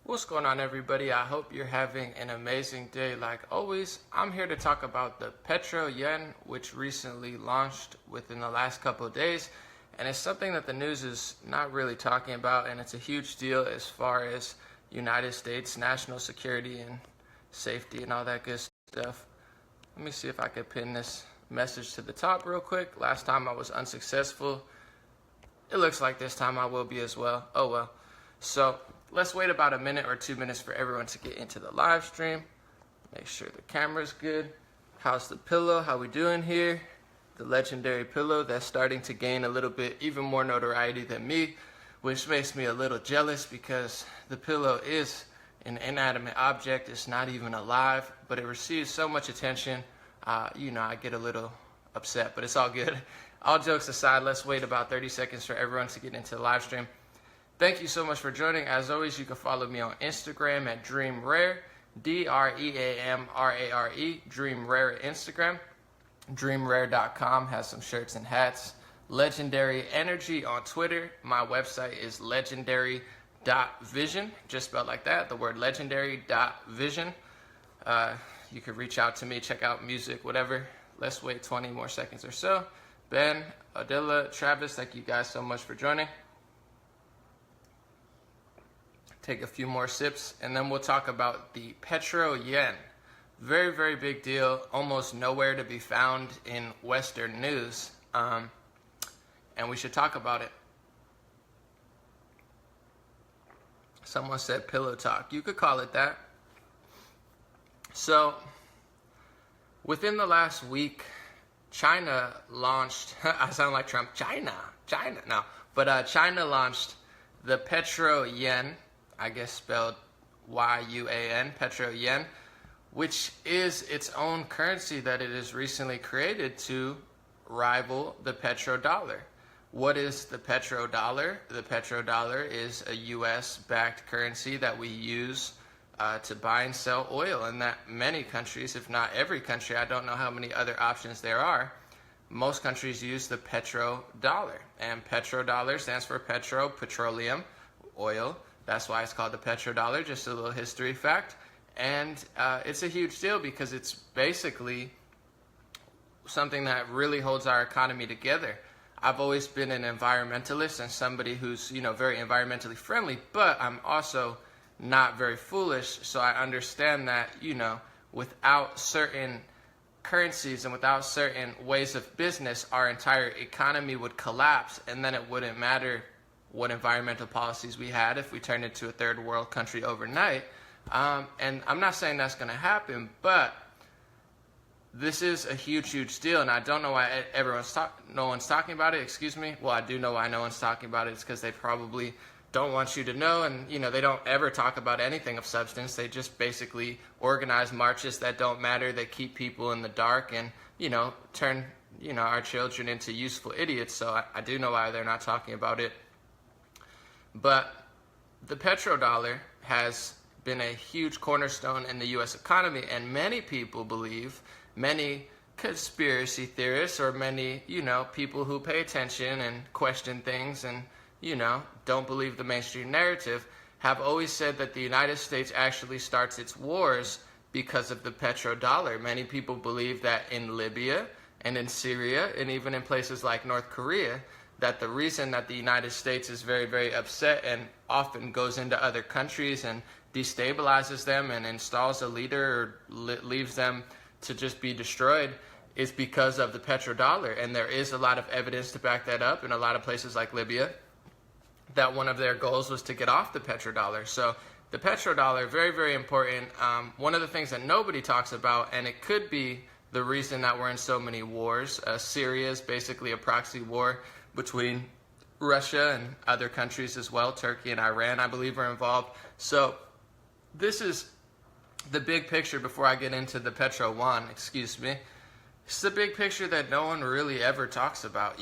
What's going on, everybody? I hope you're having an amazing day. Like always, I'm here to talk about the Petro Yuan, which recently launched within the last couple of days. And it's something that the news is not really talking about, and it's a huge deal as far as United States national security and safety and all that good stuff. Let me see if I could pin this message to the top real quick. Last time I was unsuccessful. It looks like this time I will be as well. Oh well. So let's wait about a minute or 2 minutes for everyone to get into the live stream. Make sure the camera's good. How's the pillow? How we doing here? The legendary pillow that's starting to gain a little bit even more notoriety than me, which makes me a little jealous because the pillow is an inanimate object. It's not even alive, but it receives so much attention. I get a little upset, but it's all good. All jokes aside, let's wait about 30 seconds for everyone to get into the live stream. Thank you so much for joining. As always, you can follow me on Instagram at DreamRare, DreamRare, DreamRare at Instagram. DreamRare.com has some shirts and hats. Legendary Energy on Twitter. My website is legendary.vision, just spelled like that, the word legendary.vision. You can reach out to me, check out music, whatever. Let's wait 20 more seconds or so. Ben, Adila, Travis, thank you guys so much for joining. Take a few more sips, and then we'll talk about the Petro Yuan. Very, very big deal. Almost nowhere to be found in Western news. And we should talk about it. Someone said pillow talk. You could call it that. So, within the last week, China launched, I sound like Trump, China, no. But China launched the Petro Yuan, I guess spelled Y-U-A-N, Petro Yuan, which is its own currency that it has recently created to rival the Petrodollar. What is the Petrodollar? The Petrodollar is a US-backed currency that we use to buy and sell oil, and that many countries, if not every country, I don't know how many other options there are, most countries use the Petrodollar. And Petrodollar stands for petroleum, oil. That's why it's called the Petrodollar, just a little history fact. And it's a huge deal because it's basically something that really holds our economy together. I've always been an environmentalist and somebody who's, very environmentally friendly, but I'm also not very foolish. So I understand that, without certain currencies and without certain ways of business, our entire economy would collapse, and then it wouldn't matter what environmental policies we had if we turned into a third world country overnight. And I'm not saying that's going to happen, but this is a huge, huge deal, and I don't know why no one's talking about it. Excuse me. Well, I do know why no one's talking about it. It's because they probably don't want you to know, and they don't ever talk about anything of substance. They just basically organize marches that don't matter. They keep people in the dark and turn our children into useful idiots. So I do know why they're not talking about it. But the petrodollar has been a huge cornerstone in the U.S. economy, and many people believe, many conspiracy theorists or many, people who pay attention and question things and, don't believe the mainstream narrative, have always said that the United States actually starts its wars because of the petrodollar. Many people believe that in Libya and in Syria and even in places like North Korea, that the reason that the United States is very, very upset and often goes into other countries and destabilizes them and installs a leader or leaves them to just be destroyed is because of the petrodollar. And there is a lot of evidence to back that up in a lot of places like Libya, that one of their goals was to get off the petrodollar. So the petrodollar, very, very important. One of the things that nobody talks about, and it could be the reason that we're in so many wars. Syria is basically a proxy war between Russia and other countries as well. Turkey and Iran, I believe, are involved. So this is the big picture before I get into the Petro Yuan, excuse me. It's the big picture that no one really ever talks about,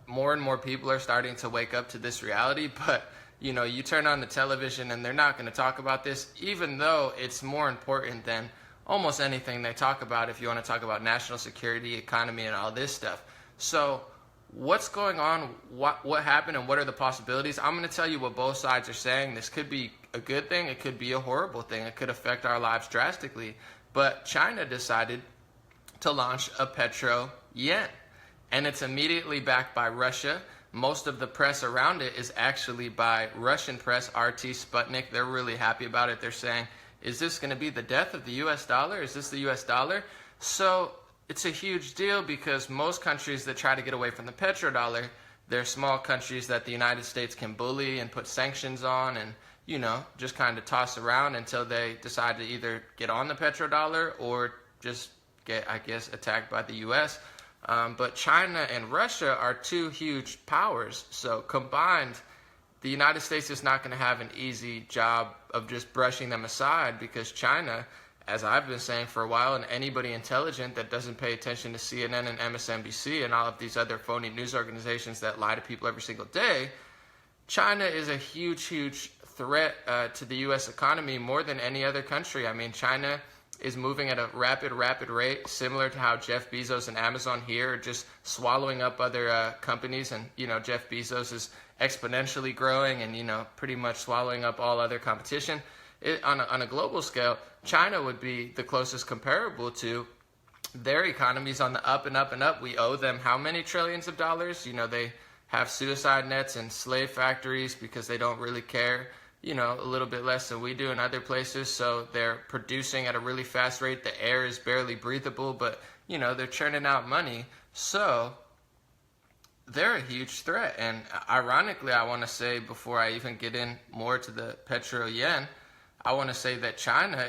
more and more people are starting to wake up to this reality, but, you turn on the television and they're not going to talk about this, even though it's more important than almost anything they talk about if you want to talk about national security, economy, and all this stuff. So what's going on, what happened, and what are the possibilities? I'm going to tell you what both sides are saying. This could be a good thing. It could be a horrible thing. It could affect our lives drastically. But China decided to launch a Petro Yuan, and it's immediately backed by Russia. Most of the press around it is actually by Russian press, RT, Sputnik. They're really happy about it. They're saying, is this going to be the death of the US dollar? Is this the US dollar? So it's a huge deal because most countries that try to get away from the petrodollar, they're small countries that the United States can bully and put sanctions on and, just kind of toss around until they decide to either get on the petrodollar or just get, attacked by the US. But China and Russia are two huge powers. So combined, the United States is not going to have an easy job of just brushing them aside because China, as I've been saying for a while, and anybody intelligent that doesn't pay attention to CNN and MSNBC and all of these other phony news organizations that lie to people every single day, China is a huge, huge threat to the U.S. economy more than any other country. I mean, China is moving at a rapid rate, similar to how Jeff Bezos and Amazon here are just swallowing up other companies. And, Jeff Bezos is exponentially growing and, pretty much swallowing up all other competition. On a global scale, China would be the closest comparable to. Their economy's on the up and up and up. We owe them how many trillions of dollars? They have suicide nets and slave factories because they don't really care, a little bit less than we do in other places. So they're producing at a really fast rate. The air is barely breathable, but, they're churning out money. So they're a huge threat. And ironically, I want to say, before I even get in more to the Petro Yuan, I want to say that China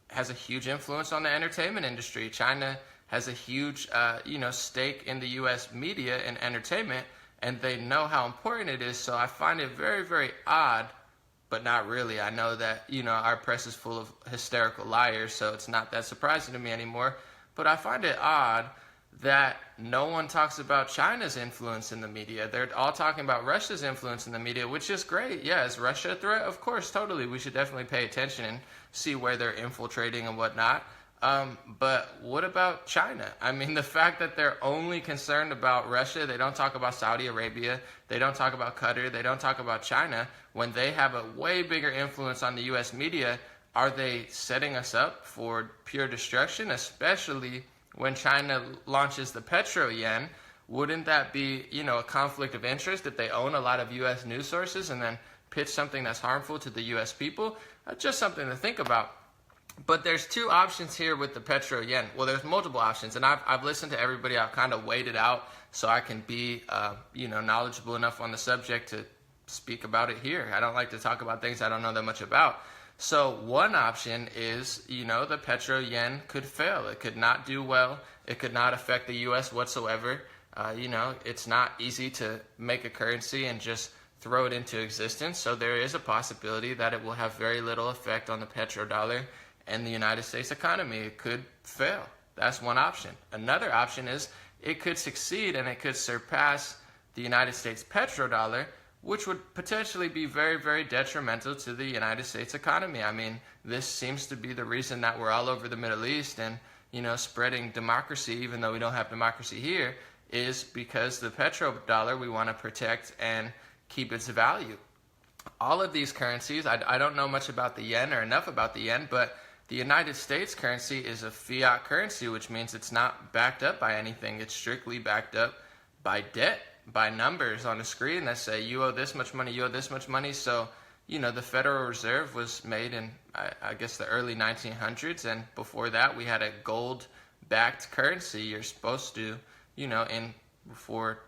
has a huge influence on the entertainment industry. China has a huge, stake in the U.S. media and entertainment, and they know how important it is. So I find it very, very odd, but not really. I know that, our press is full of hysterical liars, so it's not that surprising to me anymore. But I find it odd that no one talks about China's influence in the media. They're all talking about Russia's influence in the media, which is great. Yeah, is Russia a threat? Of course, totally. We should definitely pay attention and see where they're infiltrating and whatnot. But what about China? I mean, the fact that they're only concerned about Russia, they don't talk about Saudi Arabia, they don't talk about Qatar, they don't talk about China, when they have a way bigger influence on the U.S. media. Are they setting us up for pure destruction, especially when China launches the Petro Yuan? Wouldn't that be, a conflict of interest if they own a lot of U.S. news sources and then pitch something that's harmful to the U.S. people? Just something to think about. But there's two options here with the Petro Yuan. Well, there's multiple options, and I've listened to everybody. I've kind of weighed it out so I can be, knowledgeable enough on the subject to speak about it here. I don't like to talk about things I don't know that much about. So one option is, the Petro Yuan could fail. It could not do well. It could not affect the U.S. whatsoever. It's not easy to make a currency and just throw it into existence. So there is a possibility that it will have very little effect on the petrodollar and the United States economy. It could fail. That's one option. Another option is it could succeed and it could surpass the United States petrodollar, which would potentially be very, very detrimental to the United States economy. I mean, this seems to be the reason that we're all over the Middle East and, spreading democracy, even though we don't have democracy here, is because the petrodollar we want to protect and keep its value. All of these currencies, I don't know much about the yen or enough about the yen, but the United States currency is a fiat currency, which means it's not backed up by anything. It's strictly backed up by debt, by numbers on a screen that say you owe this much money, you owe this much money. So, the Federal Reserve was made in, I guess, the early 1900s. And before that, we had a gold-backed currency. You're supposed to, before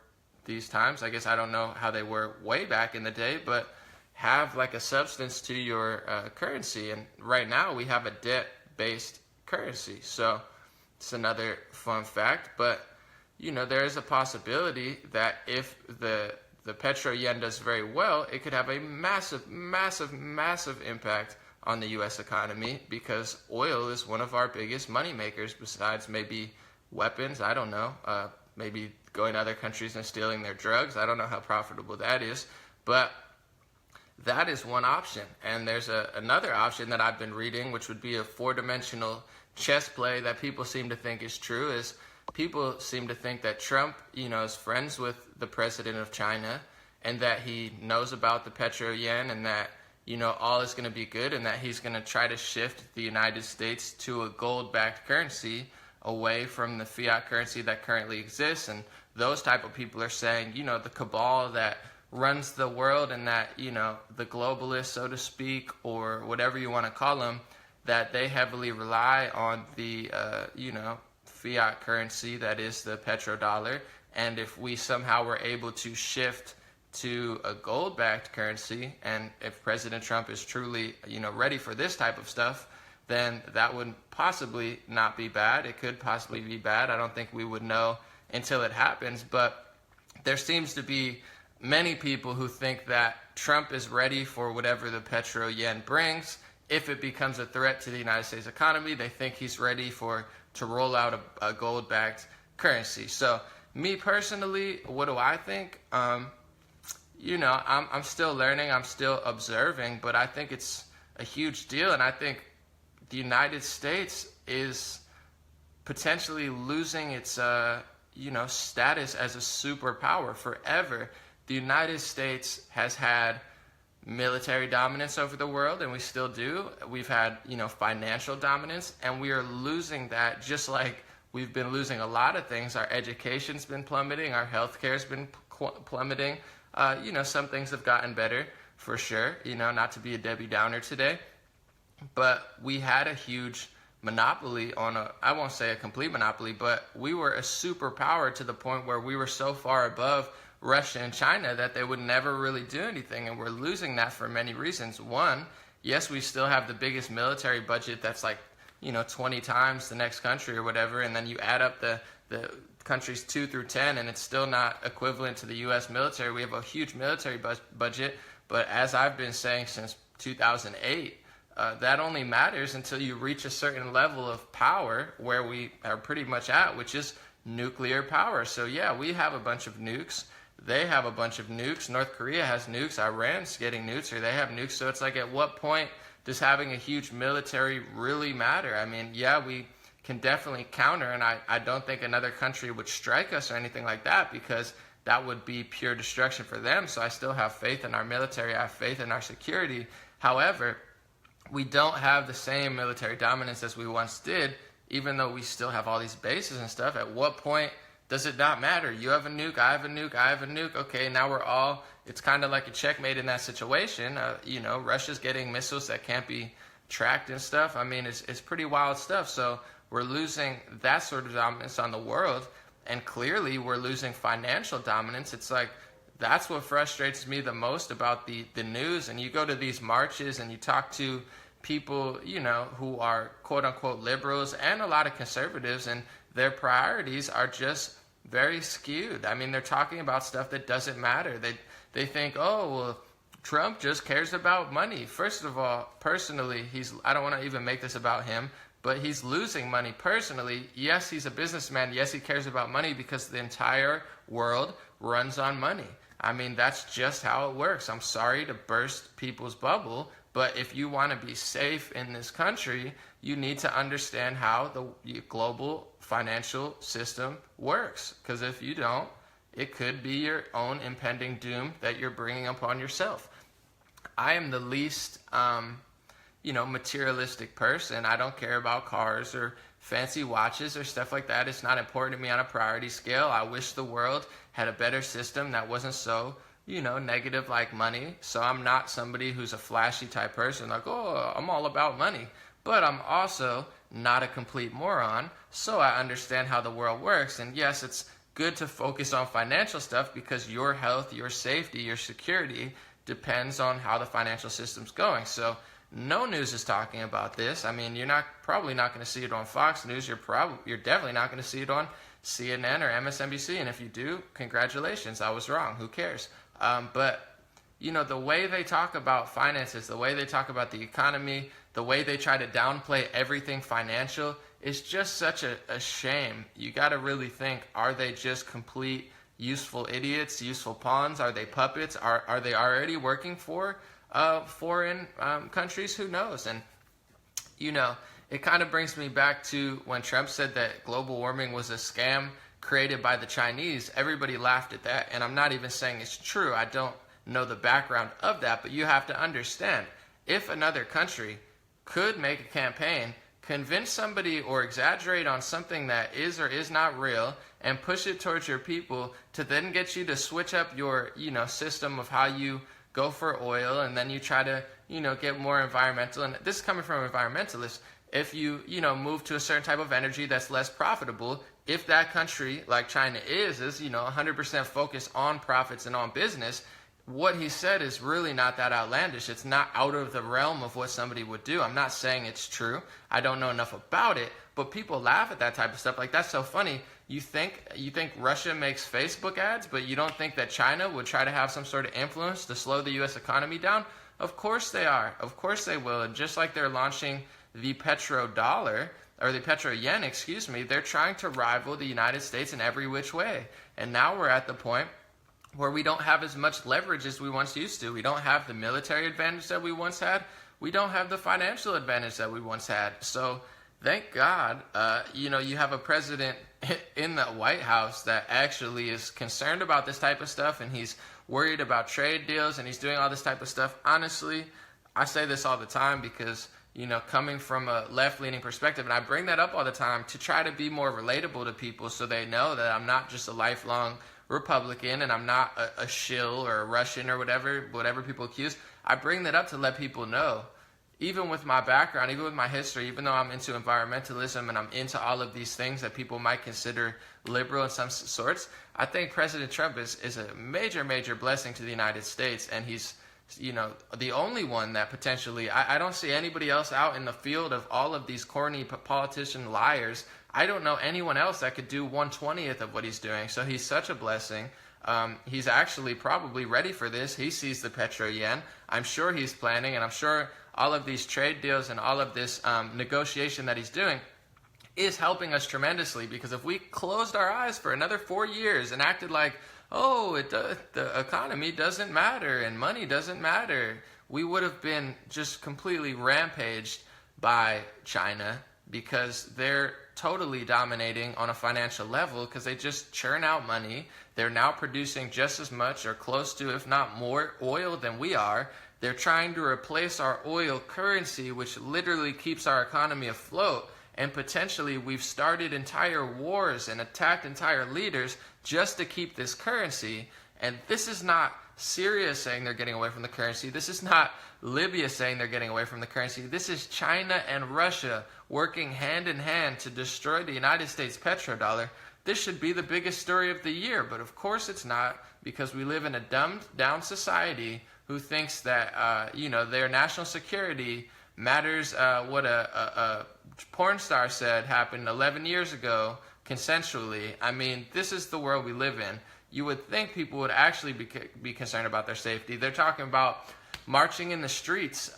these times, I guess I don't know how they were way back in the day, but have like a substance to your currency. And right now we have a debt-based currency. So it's another fun fact. But, there is a possibility that if the Petro Yuan does very well, it could have a massive, massive, massive impact on the U.S. economy because oil is one of our biggest money makers besides maybe weapons. I don't know. Maybe going to other countries and stealing their drugs. I don't know how profitable that is. But that is one option. And there's another option that I've been reading, which would be a four-dimensional chess play that people seem to think is true, is people seem to think that Trump, is friends with the president of China, and that he knows about the Petroyuan, and that, all is going to be good, and that he's going to try to shift the United States to a gold-backed currency away from the fiat currency that currently exists. And those type of people are saying, the cabal that runs the world, and that, the globalists, so to speak, or whatever you want to call them, that they heavily rely on the, fiat currency that is the Petrodollar. And if we somehow were able to shift to a gold-backed currency, and if President Trump is truly, ready for this type of stuff, then that would possibly not be bad. It could possibly be bad. I don't think we would know until it happens. But there seems to be many people who think that Trump is ready for whatever the Petro-Yen brings. If it becomes a threat to the United States economy, they think he's ready to roll out a gold-backed currency. So me personally, what do I think? I'm still learning, I'm still observing, but I think it's a huge deal, and I think the United States is potentially losing its, status as a superpower forever. The United States has had military dominance over the world, and we still do. We've had, financial dominance, and we are losing that, just like we've been losing a lot of things. Our education's been plummeting, our healthcare's been plummeting. Some things have gotten better, for sure, not to be a Debbie Downer today. But we had a huge monopoly on I won't say a complete monopoly, but we were a superpower to the point where we were so far above Russia and China that they would never really do anything. And we're losing that for many reasons. One, yes, we still have the biggest military budget that's like, 20 times the next country or whatever. And then you add up the countries 2 through 10, and it's still not equivalent to the U.S. military. We have a huge military budget, but as I've been saying since 2008, that only matters until you reach a certain level of power where we are pretty much at, which is nuclear power. So yeah, we have a bunch of nukes. They have a bunch of nukes. North Korea has nukes. Iran's getting nukes, or they have nukes. So it's like, at what point does having a huge military really matter? I mean, yeah, we can definitely counter, and I don't think another country would strike us or anything like that, because that would be pure destruction for them. So I still have faith in our military. I have faith in our security. However, we don't have the same military dominance as we once did, even though we still have all these bases and stuff. At what point does it not matter? You have a nuke, I have a nuke, I have a nuke. Okay, now it's kind of like a checkmate in that situation. Russia's getting missiles that can't be tracked and stuff. I mean, it's pretty wild stuff. So we're losing that sort of dominance on the world, and clearly we're losing financial dominance. It's like, that's what frustrates me the most about the news. And you go to these marches and you talk to people, who are quote-unquote liberals and a lot of conservatives, and their priorities are just very skewed. I mean, they're talking about stuff that doesn't matter. They think, oh, well, Trump just cares about money. First of all, personally, I don't want to even make this about him, but he's losing money personally. Yes, he's a businessman. Yes, he cares about money because the entire world runs on money. I mean, that's just how it works. I'm sorry to burst people's bubble, but if you want to be safe in this country, you need to understand how the global financial system works. Because if you don't, it could be your own impending doom that you're bringing upon yourself. I am the least, materialistic person. I don't care about cars or fancy watches or stuff like that. It's not important to me on a priority scale. I wish the world had a better system that wasn't so, negative like money. So I'm not somebody who's a flashy type person, like, oh, I'm all about money. But I'm also not a complete moron, so I understand how the world works. And yes, it's good to focus on financial stuff because your health, your safety, your security depends on how the financial system's going. So no news is talking about this. I mean, you're probably not going to see it on Fox News. You're definitely not going to see it on CNN or MSNBC. And if you do, congratulations, I was wrong. Who cares? But the way they talk about finances, the way they talk about the economy, the way they try to downplay everything financial is just such a shame. You got to really think, are they just complete useful idiots, useful pawns? Are they puppets? Are they already working for foreign countries? Who knows? And, it kind of brings me back to when Trump said that global warming was a scam created by the Chinese. Everybody laughed at that, and I'm not even saying it's true. I don't know the background of that, but you have to understand, if another country could make a campaign, convince somebody or exaggerate on something that is or is not real, and push it towards your people to then get you to switch up your, system of how you go for oil, and then you try to, get more environmental. And this is coming from environmentalists. If you, move to a certain type of energy that's less profitable, if that country, like China is 100% focused on profits and on business, what he said is really not that outlandish. It's not out of the realm of what somebody would do. I'm not saying it's true. I don't know enough about it, but people laugh at that type of stuff. Like, that's so funny. You think Russia makes Facebook ads, but you don't think that China would try to have some sort of influence to slow the U.S. economy down? Of course they are. Of course they will. And just like they're launching the Petrodollar, or the Petroyuan, excuse me, they're trying to rival the United States in every which way. And now we're at the point where we don't have as much leverage as we once used to. We don't have the military advantage that we once had. We don't have the financial advantage that we once had. So thank God, you have a president in the White House that actually is concerned about this type of stuff, and he's worried about trade deals, and he's doing all this type of stuff. Honestly, I say this all the time because, coming from a left-leaning perspective, and I bring that up all the time to try to be more relatable to people so they know that I'm not just a lifelong Republican and I'm not a shill or a Russian or whatever people accuse. I bring that up to let people know, even with my background, even with my history, even though I'm into environmentalism and I'm into all of these things that people might consider liberal in some sorts, I think President Trump is a major, major blessing to the United States, and he's the only one that potentially, I don't see anybody else out in the field of all of these corny politician liars. I don't know anyone else that could do 1/20th of what he's doing. So he's such a blessing. He's actually probably ready for this. He sees the Petro-Yuan. I'm sure he's planning, and I'm sure all of these trade deals and all of this negotiation that he's doing is helping us tremendously, because if we closed our eyes for another 4 years and acted like, the economy doesn't matter and money doesn't matter, we would have been just completely rampaged by China, because they're totally dominating on a financial level because they just churn out money. They're now producing just as much or close to, if not more, oil than we are. They're trying to replace our oil currency, which literally keeps our economy afloat. And potentially we've started entire wars and attacked entire leaders just to keep this currency. And this is not Syria saying they're getting away from the currency. This is not Libya saying they're getting away from the currency. This is China and Russia working hand in hand to destroy the United States petrodollar. This should be the biggest story of the year, but of course it's not, because we live in a dumbed down society who thinks that their national security matters. What a porn star said happened 11 years ago consensually. I mean, this is the world we live in. You would think people would actually be concerned about their safety. They're talking about marching in the streets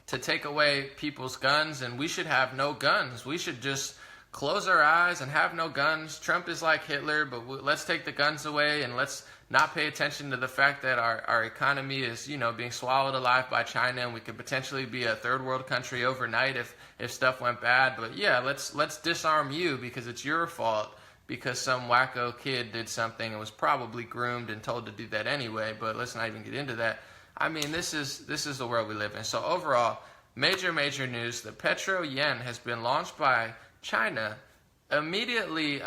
to take away people's guns, and we should have no guns. We should just close our eyes and have no guns. Trump is like Hitler, but let's take the guns away, and let's not pay attention to the fact that our economy is, being swallowed alive by China, and we could potentially be a third world country overnight if stuff went bad. But yeah, let's disarm you because it's your fault, because some wacko kid did something and was probably groomed and told to do that anyway. But let's not even get into that. I mean, this is the world we live in. So overall, major news. The Petro-Yuan has been launched by China, immediately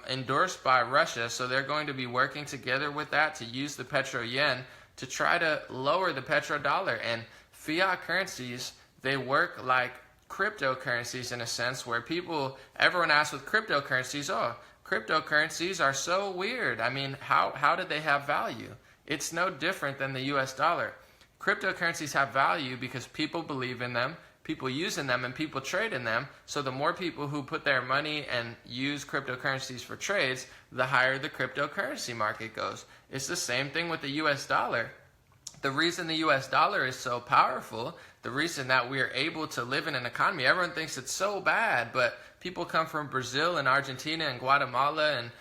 endorsed by Russia. So they're going to be working together with that to use the Petro-Yuan to try to lower the petrodollar. And fiat currencies, they work like cryptocurrencies in a sense, where everyone asks with cryptocurrencies, cryptocurrencies are so weird. I mean, how did they have value? It's no different than the US dollar. Cryptocurrencies have value because people believe in them, people use in them, and people trade in them. So the more people who put their money and use cryptocurrencies for trades, the higher the cryptocurrency market goes. It's the same thing with the US dollar. The reason the US dollar is so powerful, the reason that we are able to live in an economy, everyone thinks it's so bad, but people come from Brazil and Argentina and Guatemala and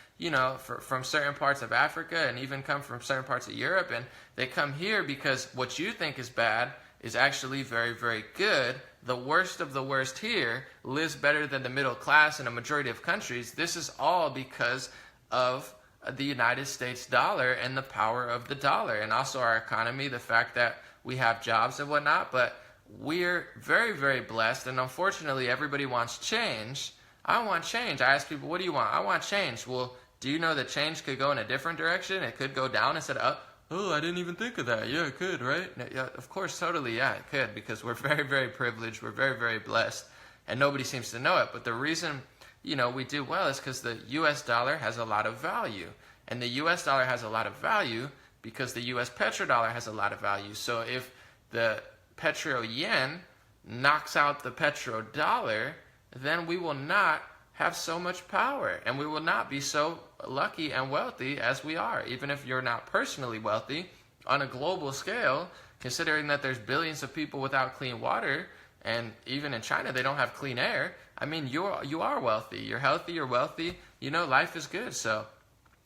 from certain parts of Africa and even come from certain parts of Europe, and they come here because what you think is bad is actually very, very good. The worst of the worst here lives better than the middle class in a majority of countries. This is all because of the United States dollar and the power of the dollar, and also our economy, the fact that we have jobs and whatnot. But we're very, very blessed, and unfortunately everybody wants change. I want change. I ask people, what do you want? I want change. Well, do you know that change could go in a different direction? It could go down instead of up. Oh, I didn't even think of that. Yeah, it could, right? Yeah, of course, totally, yeah, it could, because we're very, very privileged. We're very, very blessed, and nobody seems to know it. But the reason, we do well is because the U.S. dollar has a lot of value, and the U.S. dollar has a lot of value because the U.S. petrodollar has a lot of value. So if the Petro Yuan knocks out the petrodollar, then we will not have so much power, and we will not be so lucky and wealthy as we are. Even if you're not personally wealthy, on a global scale, considering that there's billions of people without clean water, and even in China they don't have clean air, I mean, you are wealthy, you're healthy, you're wealthy, life is good. So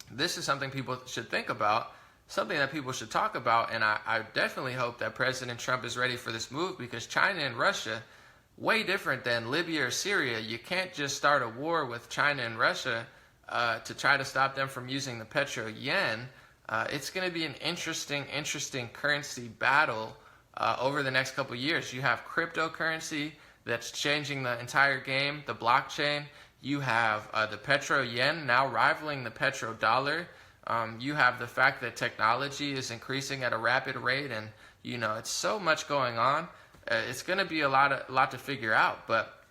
this is something people should think about, something that people should talk about, and I definitely hope that President Trump is ready for this move, because China and Russia, way different than Libya or Syria. You can't just start a war with China and Russia to try to stop them from using the Petro Yuan. It's going to be an interesting currency battle over the next couple years. You have cryptocurrency that's changing the entire game, the blockchain. You have the Petro Yuan now rivaling the Petrodollar. You have the fact that technology is increasing at a rapid rate, and it's so much going on. It's going to be a lot to figure out, but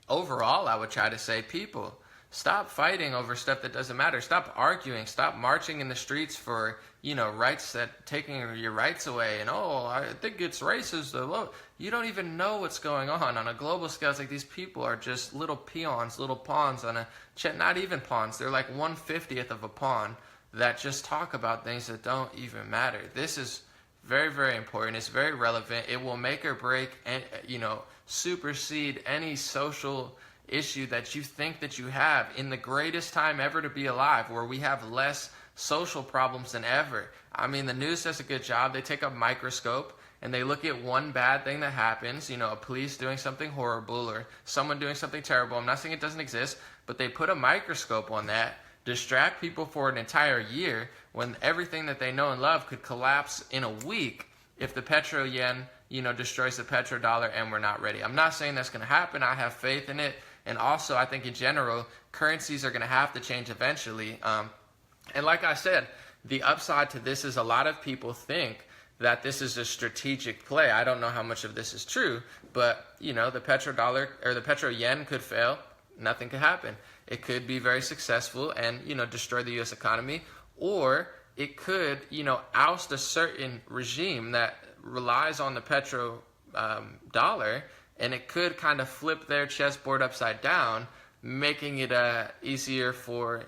overall, I would try to say, people, stop fighting over stuff that doesn't matter. Stop arguing. Stop marching in the streets for, rights taking your rights away. And, I think it's racist. You don't even know what's going on a global scale. It's like these people are just little peons, little pawns on not even pawns. They're like 1/50th of a pawn that just talk about things that don't even matter. This is very, very important. It's very relevant. It will make or break and, supersede any social issue that you think that you have in the greatest time ever to be alive, where we have less social problems than ever. I mean, the news does a good job. They take a microscope and they look at one bad thing that happens, a police doing something horrible or someone doing something terrible. I'm not saying it doesn't exist, but they put a microscope on that, distract people for an entire year, when everything that they know and love could collapse in a week if the Petro Yuan, destroys the petrodollar, and we're not ready. I'm not saying that's going to happen. I have faith in it. And also, I think in general, currencies are going to have to change eventually. And like I said, the upside to this is a lot of people think that this is a strategic play. I don't know how much of this is true, but, the petrodollar or the Petro Yuan could fail. Nothing could happen. It could be very successful and, destroy the U.S. economy, or it could, oust a certain regime that relies on the petro dollar, and it could kind of flip their chessboard upside down, making it easier for,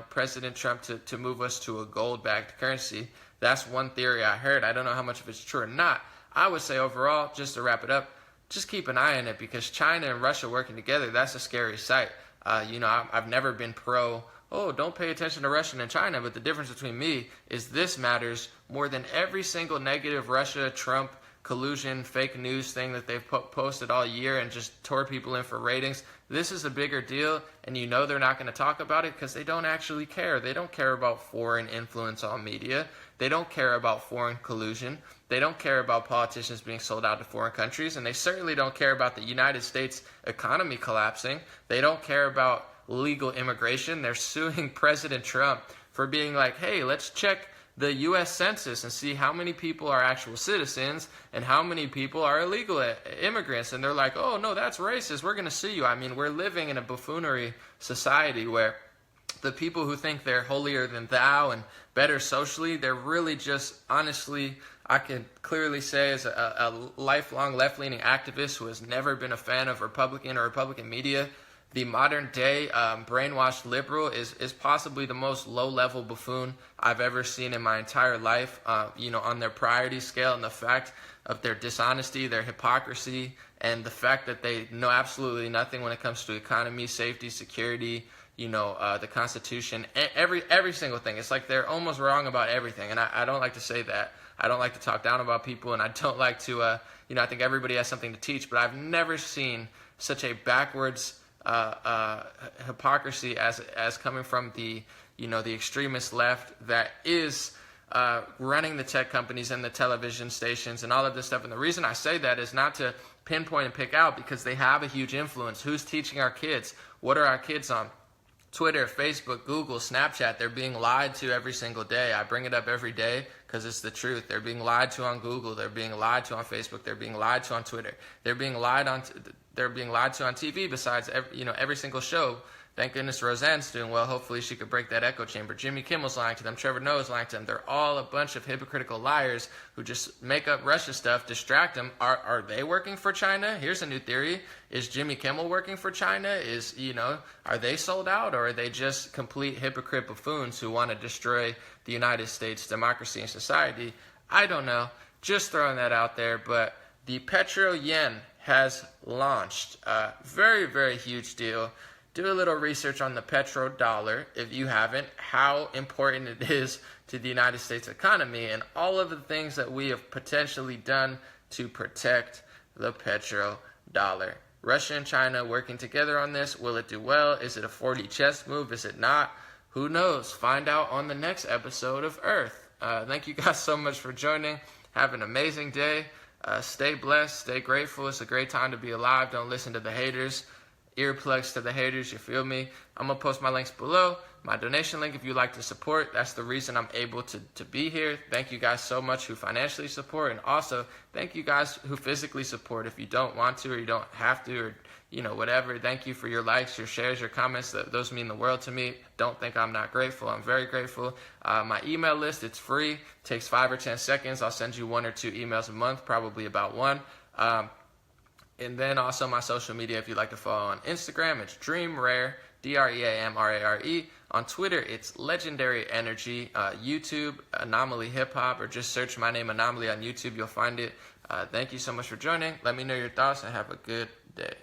President Trump to move us to a gold-backed currency. That's one theory I heard. I don't know how much of it's true or not. I would say overall, just to wrap it up, just keep an eye on it, because China and Russia working together, that's a scary sight. I've never been pro, don't pay attention to Russia and China, but the difference between me is this matters more than every single negative Russia-Trump collusion, fake news thing that they've posted all year and just tore people in for ratings. This is a bigger deal, and they're not going to talk about it because they don't actually care. They don't care about foreign influence on media. They don't care about foreign collusion. They don't care about politicians being sold out to foreign countries, and they certainly don't care about the United States economy collapsing. They don't care about legal immigration. They're suing President Trump for being like, hey, let's check the U.S. Census and see how many people are actual citizens and how many people are illegal immigrants. And they're like, oh, no, that's racist. We're going to sue you. I mean, we're living in a buffoonery society where the people who think they're holier than thou and better socially, they're really just, honestly, I can clearly say as a lifelong left-leaning activist who has never been a fan of Republican or Republican media, the modern day brainwashed liberal is possibly the most low-level buffoon I've ever seen in my entire life, on their priority scale, and the fact of their dishonesty, their hypocrisy, and the fact that they know absolutely nothing when it comes to economy, safety, security, the Constitution, every single thing. It's like they're almost wrong about everything, and I don't like to say that. I don't like to talk down about people, and I don't like to, I think everybody has something to teach, but I've never seen such a backwards hypocrisy as coming from the extremist left that is running the tech companies and the television stations and all of this stuff. And the reason I say that is not to pinpoint and pick out, because they have a huge influence. Who's teaching our kids? What are our kids on? Twitter, Facebook, Google, Snapchat. They're being lied to every single day. I bring it up every day because it's the truth. They're being lied to on Google. They're being lied to on Facebook. They're being lied to on Twitter. They're being lied to on TV. Besides, every single show. Thank goodness Roseanne's doing well. Hopefully she could break that echo chamber. Jimmy Kimmel's lying to them. Trevor Noah's lying to them. They're all a bunch of hypocritical liars who just make up Russia stuff, distract them. Are they working for China? Here's a new theory. Is Jimmy Kimmel working for China? Are they sold out, or are they just complete hypocrite buffoons who want to destroy the United States democracy and society? I don't know. Just throwing that out there. But the Petroyuan has launched. Very, very huge deal. Do a little research on the Petrodollar, if you haven't, how important it is to the United States economy and all of the things that we have potentially done to protect the petrodollar. Russia and China working together on this. Will it do well? Is it a 4D chess move? Is it not? Who knows? Find out on the next episode of Earth. Thank you guys so much for joining. Have an amazing day. Stay blessed. Stay grateful. It's a great time to be alive. Don't listen to the haters. Earplugs to the haters, you feel me? I'm going to post my links below, my donation link if you'd like to support. That's the reason I'm able to be here. Thank you guys so much who financially support, and also thank you guys who physically support if you don't want to or you don't have to, or whatever. Thank you for your likes, your shares, your comments. Those mean the world to me. Don't think I'm not grateful. I'm very grateful. My email list, it's free. It takes 5 or 10 seconds. I'll send you 1 or 2 emails a month, probably about 1. And then also my social media, if you'd like to follow on Instagram, it's DreamRare, DreamRare. On Twitter, it's Legendary Energy. YouTube, Anomaly Hip Hop, or just search my name, Anomaly, on YouTube. You'll find it. Thank you so much for joining. Let me know your thoughts and have a good day.